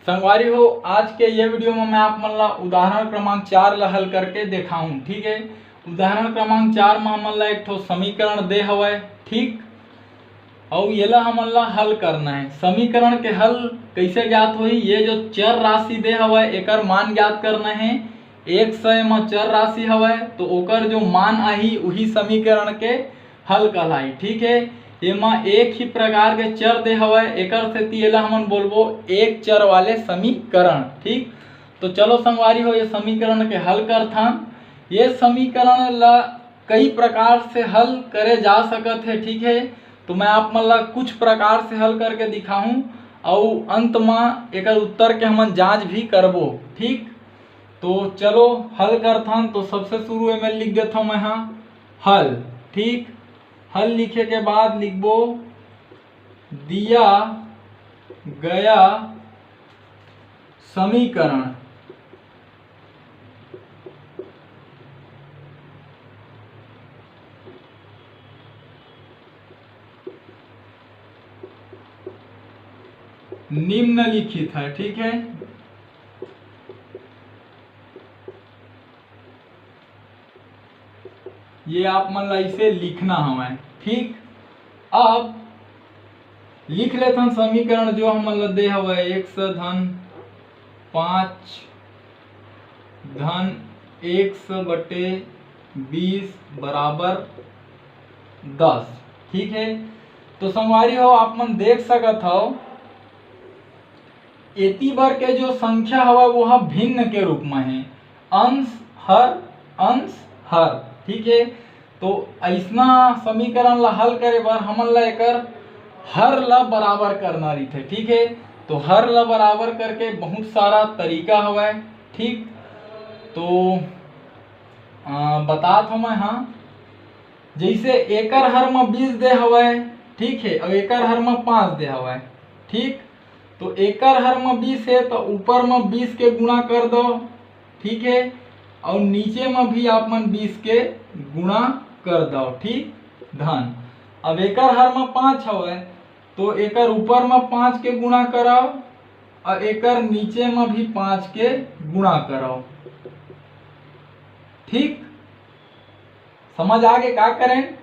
संगवारी हो, आज के ये वीडियो में मैं आप मन ला उदाहरण क्रमांक 4 ला हल करके दिखाऊं। ठीक है, उदाहरण क्रमांक 4 में हमन ला एक ठो समीकरण दे हवय। ठीक, और येला हमन ला हल करना है। समीकरण के हल कैसे ज्ञात होई? ये जो चर राशि दे हवय एकर मान ज्ञात करना है। 100 में चर राशि हवय तो ओकर जो मान आही वही समीकरण के हल कहलाई। ठीक है, एमा एक ही प्रकार के चर दे हवय, एकर सेती एला हमन बोलबो एक चर वाले समीकरण। ठीक, तो चलो संगवारी हो, ये समीकरण के हल करथन। ये समीकरण ला कई प्रकार से हल करे जा सकत है। ठीक है, तो मैं आप मन ला कुछ प्रकार से हल करके दिखाऊं और अंत में एकर उत्तर के हमन जांच भी करबो। ठीक, तो चलो हल करथन। तो सबसे शुरू में लिख देता हूं मैं हल। ठीक, हल लिखे के बाद लिखबो दिया गया समीकरण निम्नलिखित है। ठीक है, ये आप मन ला इसे लिखना हमें। ठीक, अब लिख लेते हैं समीकरण जो हम ला दे हवे 100 धन 5 धन 100 बटे 20 बराबर 10। ठीक है, तो संगवारी हो आप मन देख सकत हो एती बर के जो संख्या हवा वो भिन्न के रूप में है, अंश हर। ठीक है, तो ऐसा समीकरण ला हल करे बर हमन ला एकर हर ला बराबर करना रही। ठीक है, तो हर ला बराबर करके बहुत सारा तरीका हवा। ठीक, तो बतात हूँ मैं जैसे एकर हर में 20 दे हवय। ठीक है, और एकर हर में 5 दे हवय। ठीक, तो एकर हर में 20 है तो ऊपर में 20 के गुणा कर दो। ठीक है, और नीचे में भी आप मन 20 के गुणा कर दो। ठीक, धन अब एकर हर में 5 हवय तो एकर ऊपर में 5 के गुणा कराओ और एकर नीचे में भी 5 के गुणा कराओ। ठीक, समझ आगे का करें?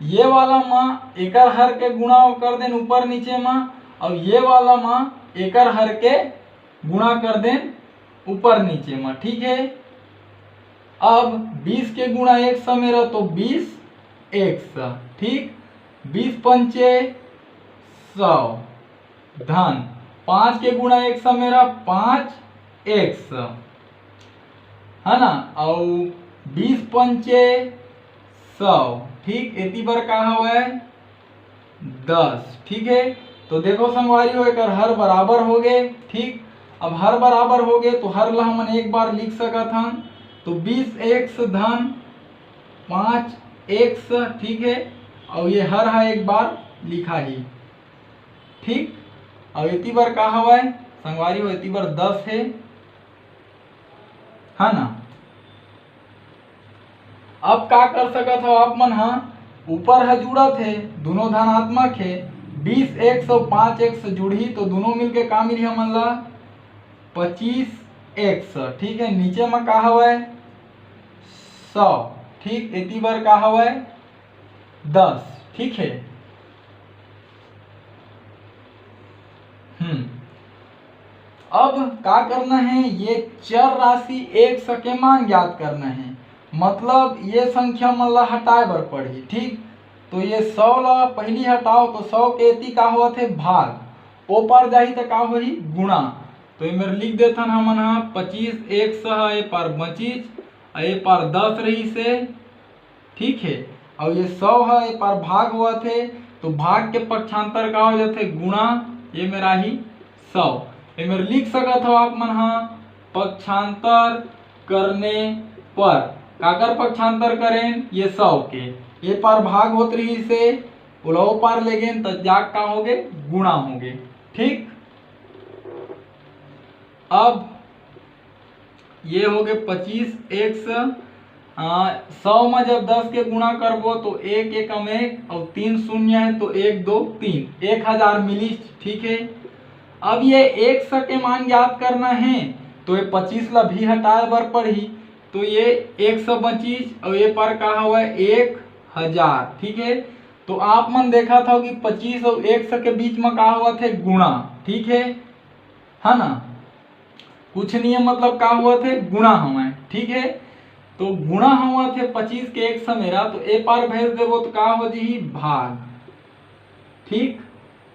ये वाला में एकर हर के गुणा कर दें ऊपर नीचे में, और ये वाला में एकर हर के गुणा कर दें ऊपर नीचे में। ठीक है, अब 20 के गुणा 100 मेरा तो 20 100। ठीक, 20 पंचे 100 धन 5 के गुणा 100 मेरा 5 100 है ना, और 20 पंचे 100। ठीक, एती बार का हवा 10। ठीक है, तो देखो संगवारी हो एकर हर बराबर हो गए। ठीक, अब हर बराबर हो गए तो हर ला हमन एक बार लिख सकत हन, तो 20 100 धन 5 100। ठीक है, और ये हर है एक बार लिखा ही। ठीक, और एती बार का हवा संगवारी हो एती बार 10 है ना। अब का कर सकत हो आप मन ऊपर है जुड़त है, दोनों धनात्मक है। 20 100 5 100 जुड़ी तो दोनों मिलके का मिली हमन ला 25 100। ठीक है, नीचे में का हवा 100। ठीक, एती बार का हवा 10। ठीक है, अब का करना है, ये चर राशि 100 के मान ज्ञात करना है। मतलब ये संख्या मन ला हटाए बर पड़ही। ठीक, तो ये 100 ला पहली हटाओ तो 100 के एती का होत है भाग, ओ पार जाही तो का होही गुणा। तो ये लिख देथन हमन 25 100 ए पार 25 ए पार 10 रही से। ठीक है, और ये 100 है ए पार भाग होत है तो भाग के पक्षांतर का हो जाते गुणा, ये मेरा ही 100। ये लिख सकत हो आप मन पक्षांतर करने पर काकर पक्षांतर करें, ये 100 के ये पार भाग होत रही से उलहो पार ले गए तो जाग का हो गए गुणा हो गए। ठीक, अब ये हो गए 25 100। 100 में जब 10 के गुणा करबो तो 1 1 में 1 और 3 शून्य है तो 1 2 3 1000 मिली। ठीक है, अब ये 100 के मान ज्ञात करना है तो ये 25 ला भी हटाए बर पड़ही, तो ये 125 और ये पर का हुआ 1000। ठीक है, तो आप मन देखा था कि 25 और 100 के बीच में का हुआ थे गुणा। ठीक है ना, कुछ नहीं है मतलब का हुआ थे गुणा हमें। ठीक है, तो गुणा हुआ थे 25 के 100 मेरा, तो ए पार भेज देवो तो का हो जी भाग। ठीक,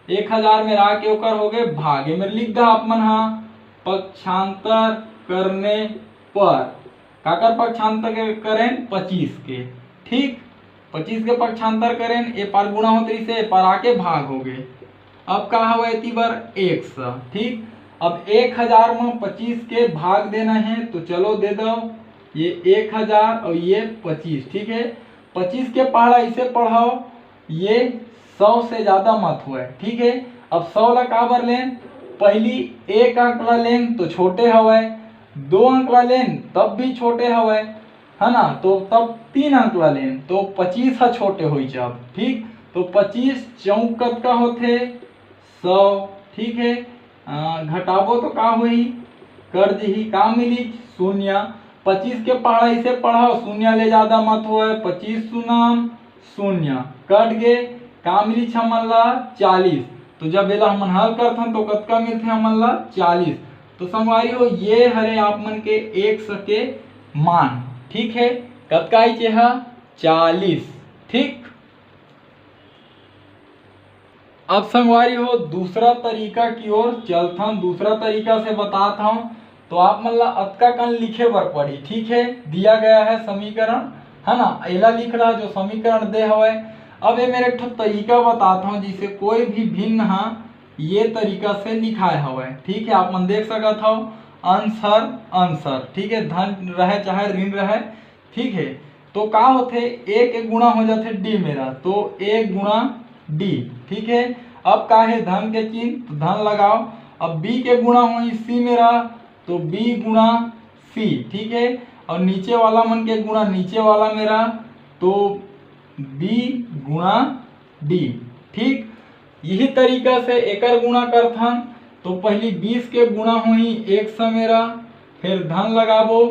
1000 में रा के ओकर हो गए भाग। ये मेरे लिख दा आप मन हा पक्षांतर करने पर काकर पक्षांतर करें 25 के। ठीक, 25 के पक्षांतर करें ए पार गुणा होते से ए पार आके भाग हो गए। अब का हुआ इति बार 100। ठीक, अब 1000 में 25 के भाग देना है तो चलो दे दो, ये 1000 और ये 25। ठीक है, 25 के पढ़ा इसे पढ़ाओ, ये 100 से ज्यादा मत हुए। ठीक है, अब 100 ला का बर लें, पहली एक अंकला लें तो छोटे हवे, 2 अंकला लें तब भी छोटे हवे, है ना, तो तब 3 अंकला लें तो 25 हा छोटे हो जब। ठीक, तो 25 चौक का होते 100। ठीक है, घटाबो तो का हुई कर दी का मिली 0। 25 के पढ़ा इसे पढ़ाओ, 0 ले ज्यादा मत हुए, 25 शून्य 0 कट गए, का मिली हमन ला 40। तो जब एला हमन हल करथन तो कतका मिलथे हमन ला 40। तो संगवारी हो ये हरे आप मन के 100 के मान। ठीक है, कतका आई चे 40। ठीक, अब संगवारी हो दूसरा तरीका की ओर चलथन, दूसरा तरीका से बताता हूं। तो आप मन ला अतका कन लिखे बर पड़ी। ठीक है, दिया गया है समीकरण, है ना, एला लिख रहा जो समीकरण दे हवे। अब ये मेरे ठो तरीका बताता हूं जिसे कोई भी भिन्न ये तरीका से लिखाए हवे। ठीक है, आप मन देख सकत हो आंसर आंसर। ठीक है, धन रहे चाहे ऋण रहे। ठीक है, तो का होथे ए के गुणा हो जाते डी मेरा, तो ए गुणा डी। ठीक है, अब का है धन के चिन्ह तो धन लगाओ। अब बी के गुणा हो सी मेरा, तो बी गुणा सी। ठीक है, और नीचे वाला मन के गुणा नीचे वाला मेरा, तो बी गुणा डी। ठीक, यही तरीका से एकर गुणा करथन। तो पहली 20 के गुणा हुई 100 मेरा, फिर धन लगाबो,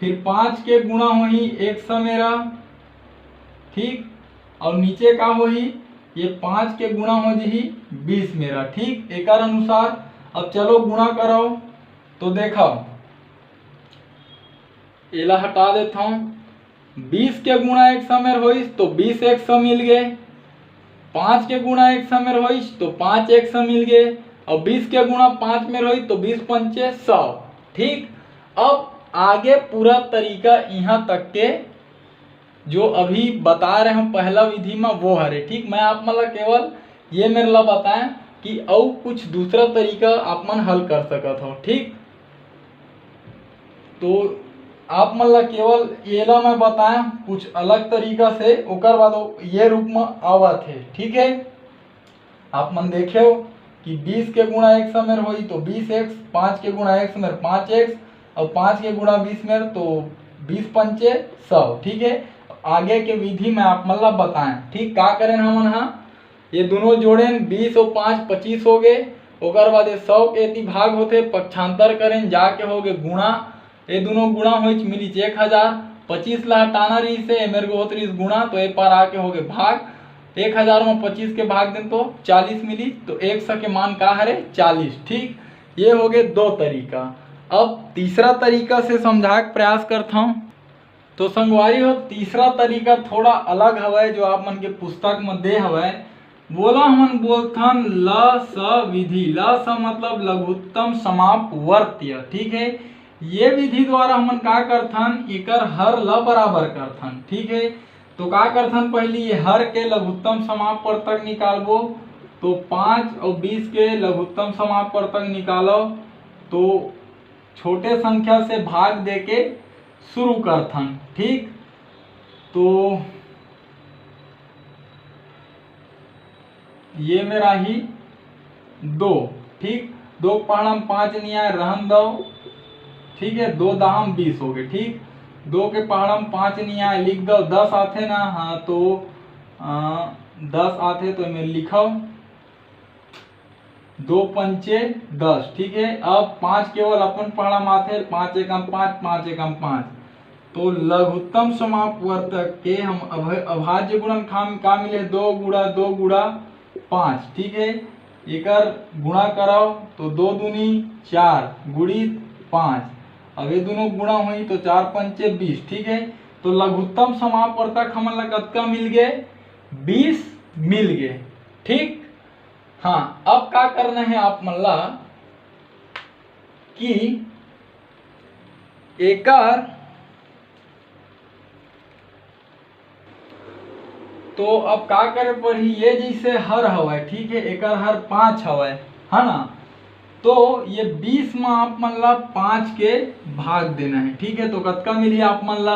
फिर 5 के गुणा हुई 100 मेरा। ठीक, और नीचे का होही ये 5 के गुणा हो जी 20 मेरा। ठीक, एकर अनुसार अब चलो गुणा करो तो देखो एला हटा देता हूं। 20 के गुणा 100 में होइस तो 20 100 मिल गए, 5 के गुणा 100 में होइस तो 5 100 मिल गए, और 20 के गुणा 5 में होइस तो 20 पंचे 100। ठीक, अब आगे पूरा तरीका यहाँ तक के जो अभी बता रहे हम पहला विधि में वो हरे। ठीक, मैं आप मतलब केवल ये मेरे ला बताएं कि और कुछ दूसरा तरीका आप मन हल कर सकत हो। ठीक, तो आप मन ला केवल ये ला मैं बताएं कुछ अलग तरीका से, ओकर बाद ये रूप में आवत है। ठीक है, आप मन देखे हो कि 20 के गुणा 100 में होई तो 20x, 5 के गुणा 100 में 5x, और 5 के गुणा 20 में तो 20 पंचे 100। ठीक है, आगे के विधि में आप मन ला बताएं। ठीक, का करें हमन ये दोनों जोड़े 20 और 5 25 हो गए, ओकर बाद 100 के इति भाग होते पक्षांतर करें जाके हो गए गुणा, ये दोनों गुणा हो मिली 1000। 25 ला हटाना रही से मेरे को होती गुणा, तो एक बार आके हो गए भाग। 1000 में 25 के भाग दें तो 40 मिली, तो 100 के मान का हरे 40। ठीक, ये हो गए दो तरीका। अब तीसरा तरीका से समझा के प्रयास करता हूँ। तो संगवारी हो तीसरा तरीका थोड़ा अलग हवे जो आप मन के पुस्तक में दे हवे, बोला हमन बोलथन ल स विधि। ल स मतलब लघुत्तम समापवर्त्य। ठीक है, ये विधि द्वारा हमन का करथन एकर हर ल बराबर करथन। ठीक है, तो का करथन पहली ये हर के लघुत्तम समापवर्तक निकालबो, तो 5 और 20 के लघुत्तम समापवर्तक निकालो, तो छोटे संख्या से भाग देके शुरू करथन। ठीक, तो ये मेरा ही 2। ठीक, 2 पहाड़म 5 नहीं आए रहन दो। ठीक है, 2 दाम 20 हो गए। ठीक, 2 के पहाड़म 5 नहीं आए लिख दो, 10 आते ना, हाँ तो 10 आते तो मैं लिखो। दो पंचे 10, ठीक है। अब 5 केवल अपन पढ़ा माथे 5 एकम 5, 5 एकम 5। तो लघुत्तम समापवर्तक के हम अभाज्य गुणनखंड का मिले 2 गुणा 2 गुणा 5, ठीक है। एकर गुणा कराओ तो 2 दूनी 4 गुणित 5। अब ये दोनों गुणा हुई तो 4 पंचे 20, ठीक है। तो लघुत्तम समापवर्तक हमन ला कतका मिल गए? 20 मिल गए, ठीक। हाँ, अब का करना है आप मन ला कि एकर तो अब का करे पड़ही, ये जैसे हर हवय, ठीक है, एकर हर 5 हवय, है ना। तो ये 20 में आप मन ला 5 के भाग देना है, ठीक है। तो कतका मिली आप मन ला?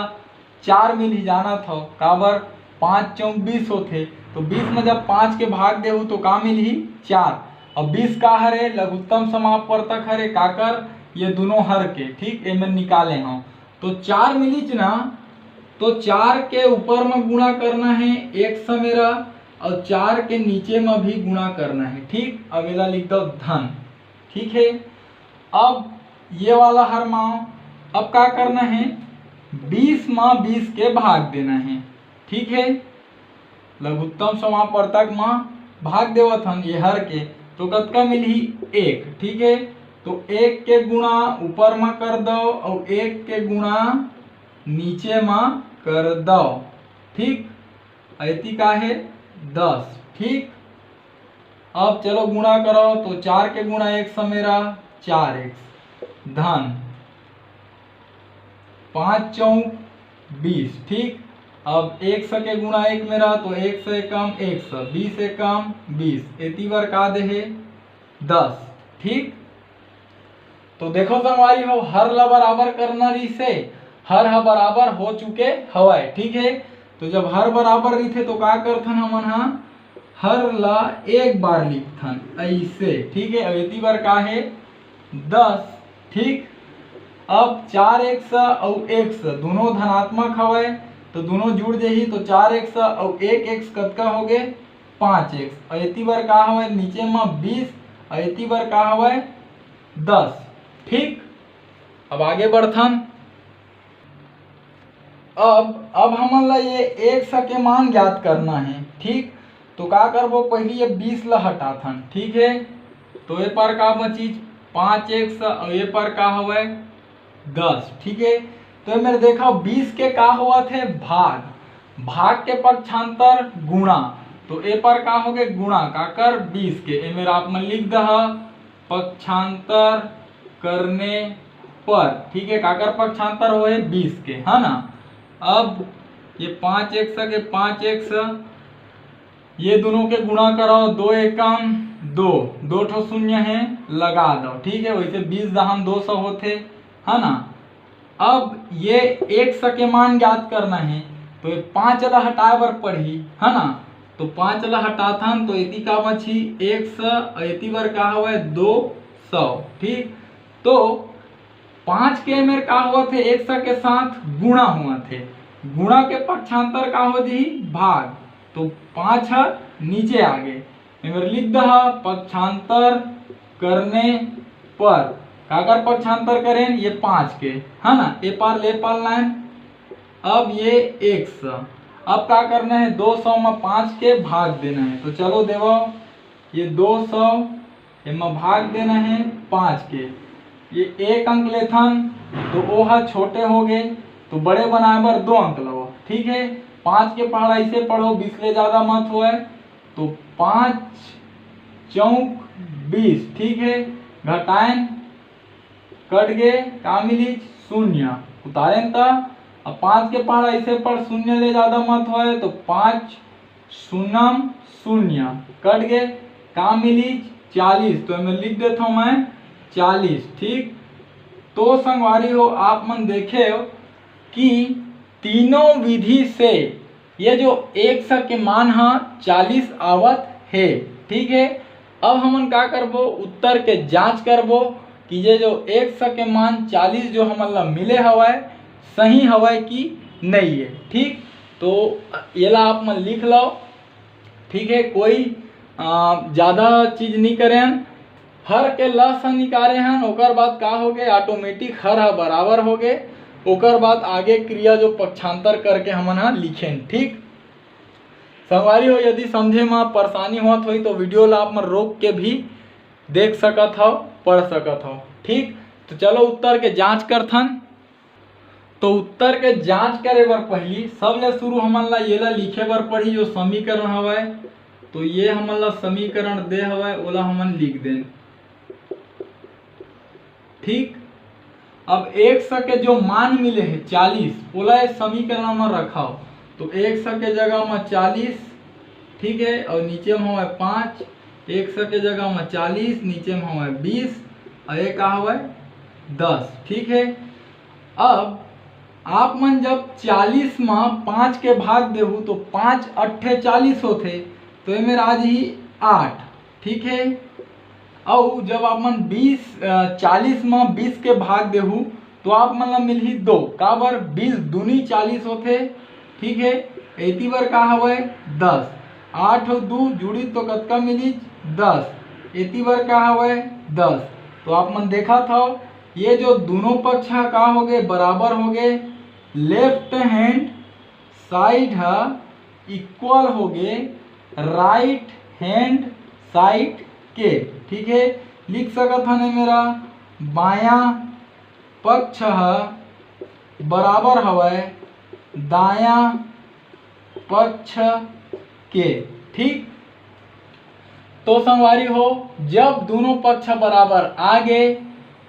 4 मिली, जाना था काबर 5 चौक 20 होते। तो 20 में जब 5 के भाग देहू तो का मिली? 4। अब 20 का हरे लघुत्तम समापवर्तक हरे काकर? ये दोनों हर के, ठीक, एमे निकाले हम तो 4 मिली ना। तो 4 के ऊपर में गुणा करना है 1 से मेरा, और 4 के नीचे में भी गुणा करना है, ठीक। अब एला लिख दो धन, ठीक है। अब ये वाला हर माओ, अब का करना है? 20 में 20 के भाग देना है, ठीक है। लघुत्तम समापवर्तक में भाग देवत हन ये हर के, तो कतका मिली? 1, ठीक है। तो 1 के गुणा ऊपर में कर दो और 1 के गुणा नीचे में कर दो, ठीक। ऐती का है? 10, ठीक। अब चलो गुणा करो तो 4 के गुणा 1 से मेरा 4x धन 5 चौक 20, ठीक। अब 1 से के गुणा 1 मेरा तो 1 से कम 1 से 20 एकम 20, एती बार का दे है 10, ठीक। तो देखो संगवारी हो, हर ला बराबर करना रही से हर हा बराबर हो चुके हवाए, ठीक है। तो जब हर बराबर रही थे तो का करथन हमन हा? हर ला एक बार लिखथन ऐसे, ठीक है। एती बार का है 10, ठीक। अब 4x और x दोनों धनात्मक हवे तो दोनों जुड़ जाही, तो 4x और 1x कतका हो गए? 5x। एती बार का हवे नीचे में 20, एती बार का हवे 10, ठीक। अब आगे बढ़थन। अब हमन ला ये x के मान ज्ञात करना है, ठीक। तो का करबो? पहले ये 20 ला हटाथन, ठीक है। तो ये पर का बची 5x और ये पर का हवे 10, ठीक है। तो मेरे देखा 20 के का हुआ थे? भाग, भाग के पक्षांतर गुणा, तो ए पर का हो गए गुणा का कर 20 के। ए मेरा आप में लिख दहा पक्षांतर करने पर, ठीक है। काकर पक्षांतर हो 20 के, है ना। अब ये 5x के 5x ये दोनों के गुणा करो 2 एकम 2, 2 ठो शून्य है लगा दो, ठीक है। वैसे 20 दहम 200 होते, है ना। अब ये 1 के मान ज्ञात करना है तो ये 5 ला हटाए बर पड़ही, है ना। तो 5 ला हटाथन तो एती का बची 100, एती बर का हवे 200, ठीक। तो 5 के मेर का हुआ थे 100 के साथ गुणा हुआ थे, गुणा के पक्षांतर का हो दी भाग, तो 5 नीचे आ गए। मेरे लिख दहा पक्षांतर करने पर, काकर पक्षांतर करें? ये 5 के, है ना। ए पार ले पार लाइन। अब ये 100, अब क्या करना है? 200 में 5 के भाग देना है। तो चलो देवो ये 200 में भाग देना है 5 के। ये 1 अंक लेथन तो ओहा छोटे हो गए, तो बड़े बनाए बर 2 अंक लो, ठीक है। 5 के पढ़ा ऐसे पढ़ो 20 ले ज्यादा मत हुए, तो 5 चौक 20, ठीक है। घटाएं कट गए का मिली 0, उतारें ता। अब 5 के पढ़ा ऐसे पढ़ 0 ले ज्यादा मत होए, तो 5 शून्यम 0 कट गए का मिली 40, तो मैं लिख देता हूं मैं 40, ठीक। तो संगवारी हो आप मन देखे हो कि तीनों विधि से ये जो 100 के मान है 40 आवत है, ठीक है। अब हमन का करबो? उत्तर के जांच करबो कि ये जो 100 के मान 40 जो हमन ला मिले हवाए सही हवाए कि नहीं है, ठीक। तो ये ला आप मन लिख लो, ठीक है। कोई ज़्यादा चीज नहीं करें, हर के ल से निकाले हन, ओकर बाद का हो गए ऑटोमेटिक हर ह बराबर हो गए, ओकर बाद आगे क्रिया जो पक्षांतर करके हमन ह लिखेन। ठीक संगवारी हो, यदि समझे में परेशानी होत होई तो वीडियो ला आप मन रोक के भी देख सकत हो, पढ़ सकत हो। ठीक तो चलो उत्तर के जांच करथन। तो उत्तर के जांच करे बर पहली सबले शुरू हमन ला ये ला लिखे बर पड़ही जो समीकरण हवय। तो ये हमन ला समीकरण दे हवय ओला हमन लिख देन। ठीक अब x के जो मान मिले है 40 ओला इस समीकरण में रखाओ। तो x के जगह में 40, ठीक है, और नीचे में हवा 5, x के जगह में 40 नीचे में हवा 20 और ये का हवा 10। ठीक है, अब आप मन जब 40 में 5 के भाग देहू तो 5 अट्ठे 40 होते, तो ये मेरा आज ही 8। ठीक है, और जब आप मन 40 में 20 के भाग देहू तो आप मन ला मिलही 2 का बर 20 दूनी 40 होते। ठीक है, एती बर का हवे 10, 8 और 2 जुड़ी तो कतका मिली 10, एती बर का हवे 10। तो आप मन देखा था ये जो दोनों पक्ष का हो गए बराबर हो गए, लेफ्ट हैंड साइड है इक्वल हो गए राइट हैंड साइड के। ठीक है, लिख सकत हने मेरा बाया पक्ष है बराबर हवय दाया पक्ष के। ठीक तो संगवारी हो, जब दोनों पक्ष बराबर आ गए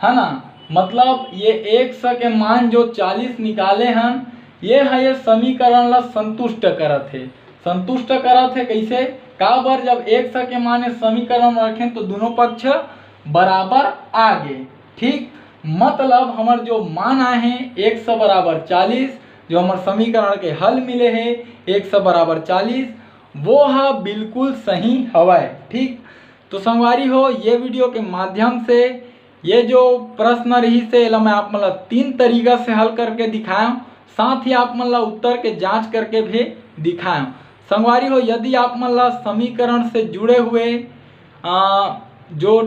है ना, मतलब ये x के मान जो 40 निकाले हन ये है ये समीकरण ला संतुष्ट करत है। संतुष्ट करत है कैसे, का बर जब x के मान समीकरण में रखें तो दोनों पक्ष बराबर आ गए। ठीक मतलब हमार जो मान आए हैं x बराबर 40, जो हमार समीकरण के हल मिले हैं x बराबर 40, वो है बिल्कुल सही हवाए। ठीक तो संगवारी हो, ये वीडियो के माध्यम से ये जो प्रश्न रही से मैं आप मन ला 3 तरीका से हल करके दिखाया, साथ ही आप मन ला उत्तर के जांच करके भी दिखाया। संगवारी हो, यदि आप मन ला समीकरण से जुड़े हुए जो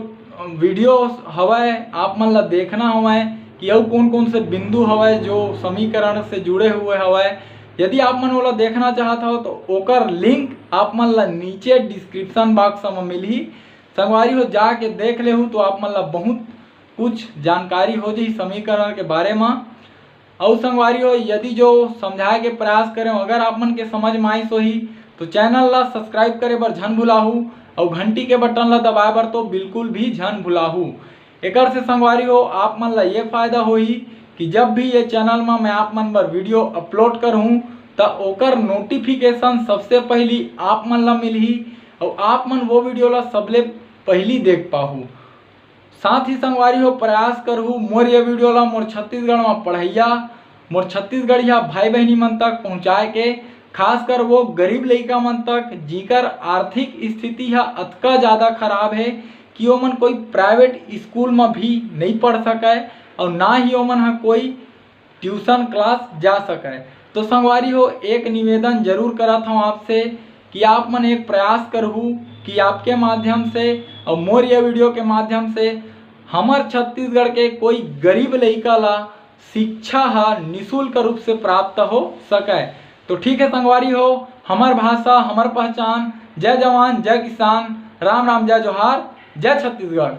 वीडियो हवाए आप मन ला देखना हवाए कि और कौन कौन से बिंदु हवाए जो समीकरण से जुड़े हुए हवाए, यदि आप मन ओला देखना चाहता हो तो ओकर लिंक आप मन ला नीचे डिस्क्रिप्शन बॉक्स में मिलही। संगवारी हो, जाके देख लेहू तो आप मन ला बहुत कुछ जानकारी हो जाही समीकरण के बारे में। और संगवारी हो, यदि जो समझाए के प्रयास करें अगर आप मन के समझ में आई सोही तो चैनल ला सब्सक्राइब करे बर झन भुलाहू और घंटी के बटन ला दबाए बर तो बिल्कुल भी झन भुलाहू। एकर से संगवारी हो आप मन ला ये फायदा होही कि जब भी ये चैनल में मैं आप मन बर वीडियो अपलोड करूँ तो ओकर नोटिफिकेशन सबसे पहली आप मन ला मिलही और आप मन वो वीडियो ला सबले पहली देख पाहू। साथ ही संगवारी हो प्रयास करहू मोर ये वीडियो ला मोर छत्तीसगढ़ में पढ़ैया मोर छत्तीसगढ़िया भाई बहनी मन तक पहुँचाए के, खासकर वो गरीब लइका मन तक जिकर आर्थिक स्थिति है अतका ज़्यादा खराब है कि ओमन कोई प्राइवेट स्कूल में भी नहीं पढ़ सके और ना ही ओमन है कोई ट्यूशन क्लास जा सके। तो संगवारी हो, एक निवेदन जरूर करत हूँ आपसे कि आप मन एक प्रयास करहू कि आपके माध्यम से और मोर ये वीडियो के माध्यम से हमार छत्तीसगढ़ के कोई गरीब लइका ला शिक्षा है निःशुल्क रूप से प्राप्त हो सके। तो ठीक है संगवारी हो, हमार भाषा हमार पहचान। जय जवान जय किसान, राम राम जय जोहार, जय छत्तीसगढ़।